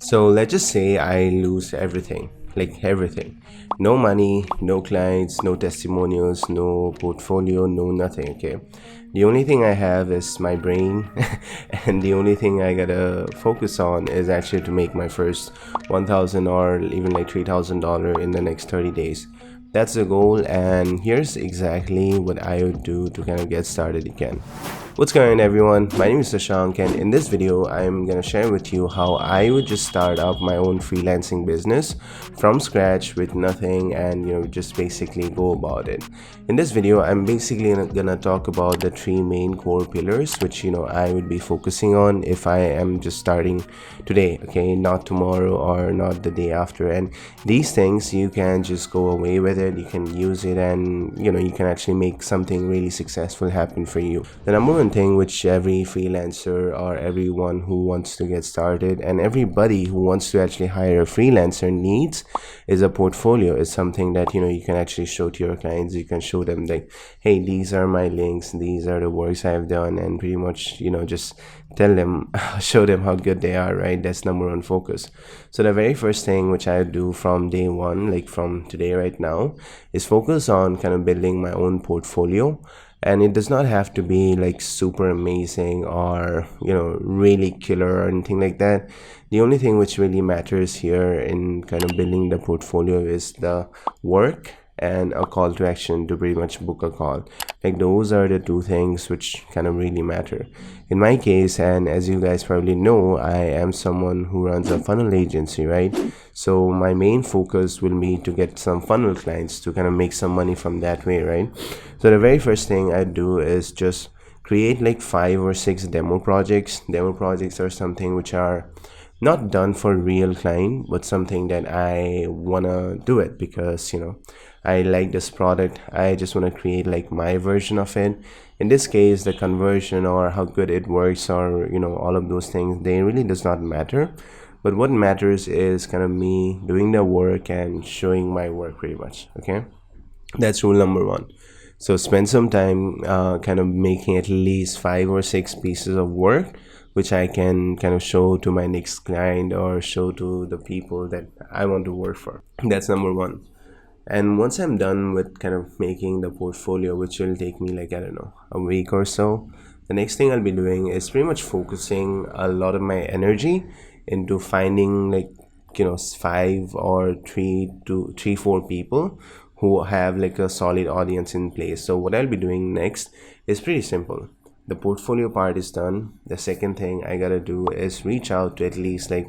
So let's just say I lose everything, like everything. No money, no clients, no testimonials, no portfolio, no nothing, okay? The only thing I have is my brain, and the only thing I gotta focus on is actually to make my first 1,000 or even like $3,000 in the next 30 days. That's the goal, and here's exactly what I would do to kind of get started again. What's going on, everyone? My name is Sashanka, and in this video I'm gonna share with you how I would just start up my own freelancing business from scratch with nothing, and just basically go about it. In this video I'm basically gonna talk about the three main core pillars which I would be focusing on if I am just starting today, okay, not tomorrow or not the day after. And these things you can just go away with it, you can use it, and you can actually make something really successful happen for you. The number one thing which every freelancer or everyone who wants to get started and everybody who wants to actually hire a freelancer needs is a portfolio. It's something that you can actually show to your clients. You can show them like, hey, these are my links, these are the works I've done, and pretty much just tell them show them how good they are, right? That's number one focus. So the very first thing which I do from day one, like from today right now, is focus on kind of building my own portfolio. And it does not have to be like super amazing or really killer or anything like that. The only thing which really matters here in kind of building the portfolio is the work and a call to action to pretty much book a call. Like those are the two things which kind of really matter in my case. And as you guys probably know, I am someone who runs a funnel agency, right? So my main focus will be to get some funnel clients to kind of make some money from that way, right? So the very first thing I do is just create like 5 or 6 demo projects. Demo projects are something which are not done for real client, but something that I wanna do it because I like this product. I just want to create like my version of it. In this case, the conversion or how good it works or all of those things, they really does not matter. But what matters is kind of me doing the work and showing my work pretty much, okay? That's rule number one. So spend some time kind of making at least 5 or 6 pieces of work which I can kind of show to my next client or show to the people that I want to work for. That's number one. And once I'm done with kind of making the portfolio, which will take me like, I don't know, a week or so, the next thing I'll be doing is pretty much focusing a lot of my energy into finding like 5 or 4 people who have like a solid audience in place. So what I'll be doing next is pretty simple. The portfolio part is done. The second thing I gotta do is reach out to at least like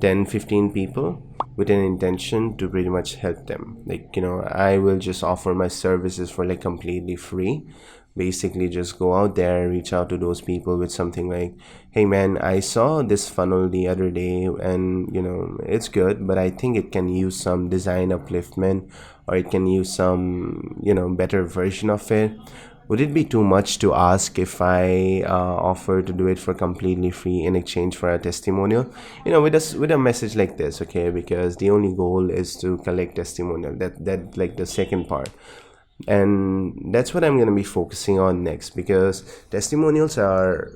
10-15 people with an intention to pretty much help them. Like I will just offer my services for like completely free. Basically just go out there, reach out to those people with something like, hey man, I saw this funnel the other day and it's good, but I think it can use some design upliftment, or it can use some better version of it. Would it be too much to ask if I offer to do it for completely free in exchange for a testimonial? With a message like this, okay? Because the only goal is to collect testimonial. That like the second part, and that's what I'm gonna be focusing on next, because testimonials are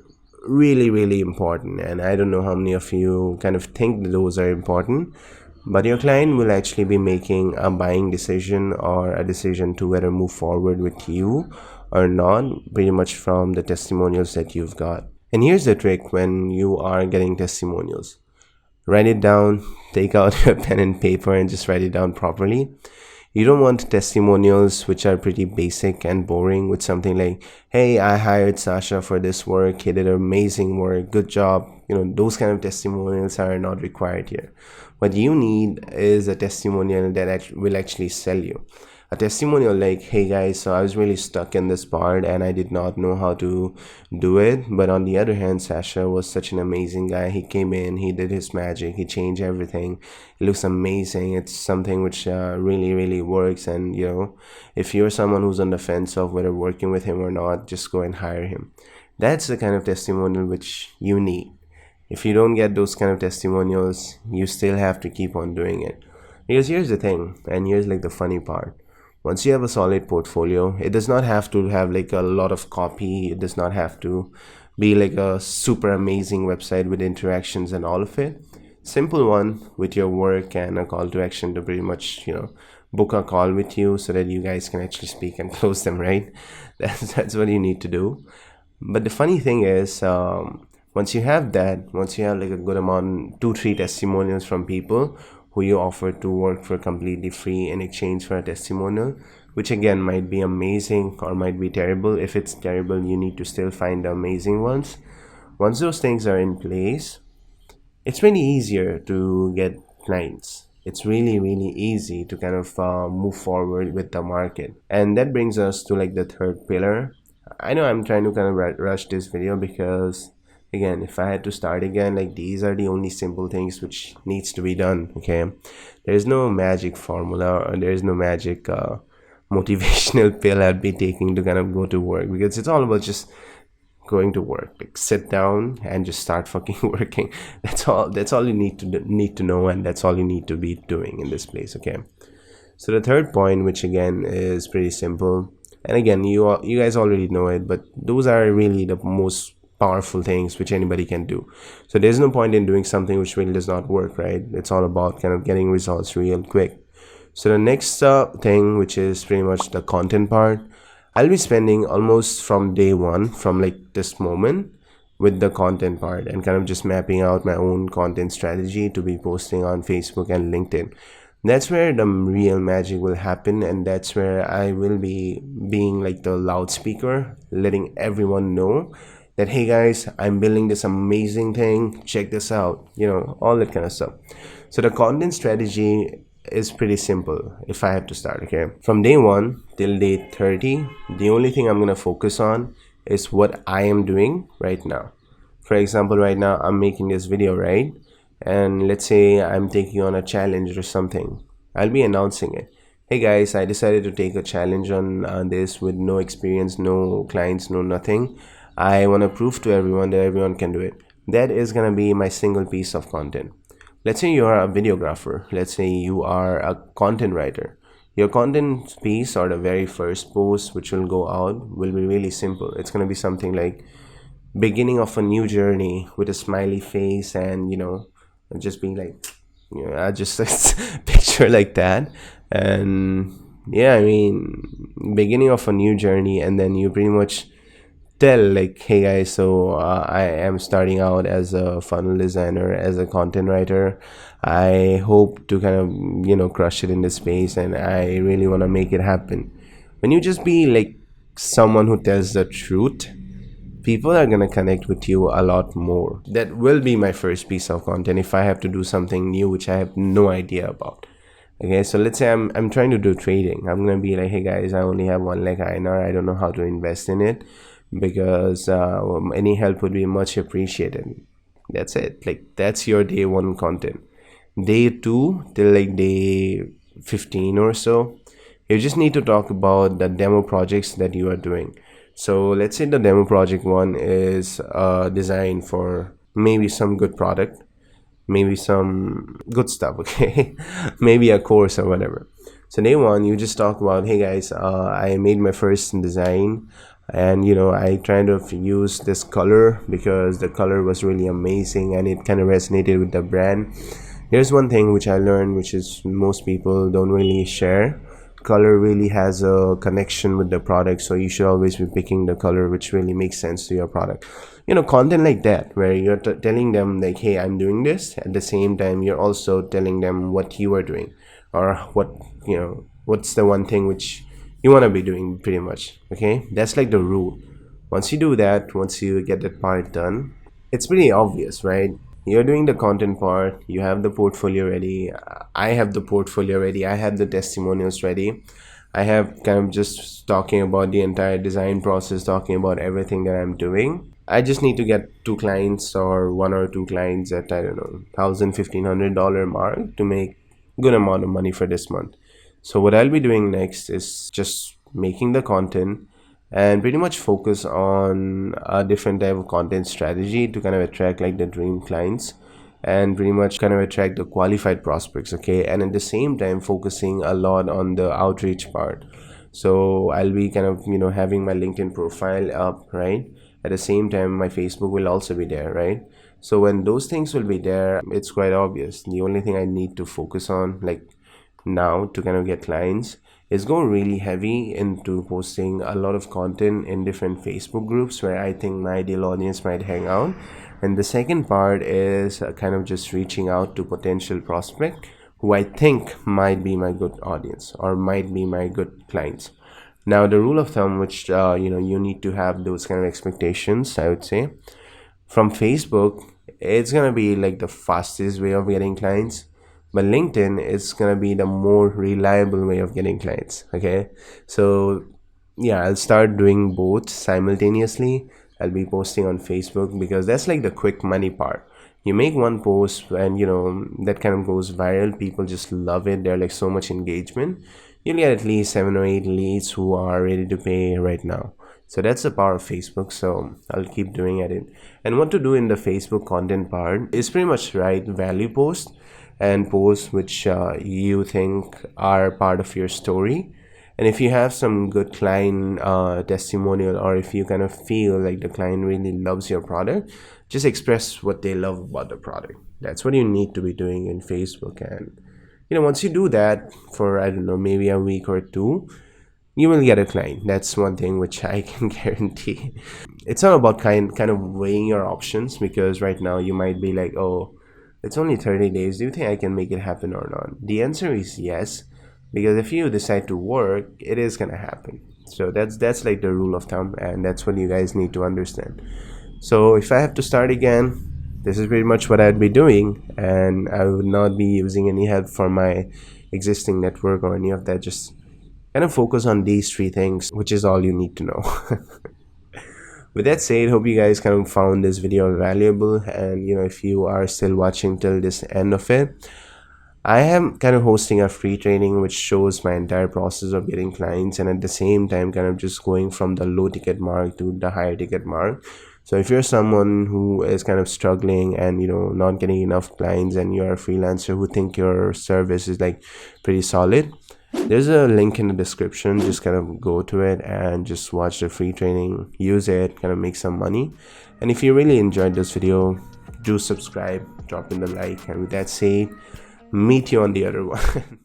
really important. And I don't know how many of you kind of think that those are important, but your client will actually be making a buying decision or a decision to whether move forward with you or not, pretty much from the testimonials that you've got. And here's the trick: when you are getting testimonials, write it down, take out your pen and paper and just write it down properly. You don't want testimonials which are pretty basic and boring with something like, hey, I hired Sasha for this work, he did amazing work, good job. Those kind of testimonials are not required here. What you need is a testimonial that will actually sell you. A testimonial like, hey guys, so I was really stuck in this part and I did not know how to do it, but on the other hand, Sasha was such an amazing guy. He came in, he did his magic, he changed everything. It looks amazing. It's something which really works. And if you're someone who's on the fence of whether working with him or not, just go and hire him. That's the kind of testimonial which you need. If you don't get those kind of testimonials, you still have to keep on doing it. Because here's the thing, and here's like the funny part. Once you have a solid portfolio, it does not have to have like a lot of copy. It does not have to be like a super amazing website with interactions and all of it. Simple one with your work and a call to action to pretty much, book a call with you so that you guys can actually speak and close them, right? That's what you need to do. But the funny thing is, once you have that, once you have like a good amount, two, three testimonials from people who you offer to work for completely free in exchange for a testimonial, which again might be amazing or might be terrible. If it's terrible, you need to still find the amazing ones. Once those things are in place, it's really easier to get clients. It's really, really easy to kind of move forward with the market. And that brings us to like the third pillar. I know I'm trying to kind of rush this video because, again, if I had to start again, like these are the only simple things which needs to be done. Okay, there's no magic formula or there's no magic motivational pill I'd be taking to kind of go to work, because it's all about just going to work. Like sit down and just start fucking working. That's all you need to know, and that's all you need to be doing in this place. Okay, so the third point, which again is pretty simple, and again you guys already know it, but those are really the most powerful things which anybody can do. So there's no point in doing something which really does not work, right? It's all about kind of getting results real quick. So the next thing, which is pretty much the content part, I'll be spending almost from day one, from like this moment, with the content part and kind of just mapping out my own content strategy to be posting on Facebook and LinkedIn. That's where the real magic will happen, and that's where I will be being like the loudspeaker, letting everyone know that, hey guys, I'm building this amazing thing, check this out, all that kind of stuff. So the content strategy is pretty simple if I have to start. Okay, from day 1 till day 30, the only thing I'm going to focus on is what I am doing right now. For example, right now I'm making this video, right? And let's say I'm taking on a challenge or something. I'll be announcing it. Hey guys, I decided to take a challenge on this with no experience, no clients, no nothing. I want to prove to everyone that everyone can do it. That is going to be my single piece of content. Let's say you are a videographer. Let's say you are a content writer. Your content piece or the very first post which will go out will be really simple. It's going to be something like beginning of a new journey with a smiley face, and just being like, I just picture like that. And yeah, I mean, beginning of a new journey, and then you pretty much tell like, hey guys, so I am starting out as a funnel designer, as a content writer. I hope to kind of crush it in this space, and I really want to make it happen. When you just be like someone who tells the truth, people are gonna connect with you a lot more. That will be my first piece of content if I have to do something new which I have no idea about. Okay, so let's say I'm trying to do trading. I'm gonna be like, hey guys, I only have 1 lakh INR. I don't know how to invest in it, because any help would be much appreciated. That's it. Like that's your day 1 content. Day 2 till like day 15 or so, you just need to talk about the demo projects that you are doing. So let's say the demo project 1 is design for maybe some good product, maybe some good stuff. Okay, maybe a course or whatever. So day 1, you just talk about, hey guys, I made my first design, and I tried to use this color because the color was really amazing and it kind of resonated with the brand. Here's one thing which I learned, which is most people don't really share. Color really has a connection with the product, so you should always be picking the color which really makes sense to your product. Content like that, where you're telling them like, hey, I'm doing this. At the same time, you're also telling them what you are doing, or what's the one thing which you want to be doing, pretty much. Okay, that's like the rule. Once you do that, once you get that part done, it's pretty obvious, right? You're doing the content part, you have the portfolio ready, I have the portfolio ready, I have the testimonials ready, I have kind of just talking about the entire design process, talking about everything that I'm doing. I just need to get 2 clients or 1 or 2 clients at, I don't know, $1,000-$1,500 mark to make good amount of money for this month. So what I'll be doing next is just making the content and pretty much focus on a different type of content strategy to kind of attract like the dream clients and pretty much kind of attract the qualified prospects. Okay, and at the same time focusing a lot on the outreach part. So I'll be kind of having my LinkedIn profile up, right? At the same time my Facebook will also be there, right? So when those things will be there, it's quite obvious. The only thing I need to focus on, like now, to kind of get clients is go really heavy into posting a lot of content in different Facebook groups where I think my ideal audience might hang out. And the second part is kind of just reaching out to potential prospect who I think might be my good audience or might be my good clients. Now, the rule of thumb, which you need to have those kind of expectations, I would say, from Facebook, it's gonna be like the fastest way of getting clients, but LinkedIn is gonna be the more reliable way of getting clients. Okay, so yeah, I'll start doing both simultaneously. I'll be posting on Facebook because that's like the quick money part. You make one post and that kind of goes viral. People just love it. They're like so much engagement. You'll get at least 7 or 8 leads who are ready to pay right now. So that's the power of Facebook. So I'll keep doing it. And what to do in the Facebook content part is pretty much write value posts and posts which you think are part of your story. And if you have some good client testimonial, or if you kind of feel like the client really loves your product, just express what they love about the product. That's what you need to be doing in Facebook. And once you do that for, I don't know, maybe a week or two, you will get a client. That's one thing which I can guarantee. It's all about kind of weighing your options, because right now you might be like, oh, it's only 30 days. Do you think I can make it happen or not? The answer is yes, because if you decide to work, it is gonna happen. So that's like the rule of thumb, and that's what you guys need to understand. So if I have to start again, this is pretty much what I'd be doing, and I would not be using any help from my existing network or any of that. Just kind of focus on these three things, which is all you need to know. With that said, hope you guys kind of found this video valuable, and if you are still watching till this end of it, I am kind of hosting a free training which shows my entire process of getting clients, and at the same time kind of just going from the low ticket mark to the higher ticket mark. So if you're someone who is kind of struggling and not getting enough clients, and you're a freelancer who think your service is like pretty solid, there's a link in the description. Just kind of go to it and just watch the free training, use it, kind of make some money. And if you really enjoyed this video, do subscribe, drop in the like, and with that said, meet you on the other one.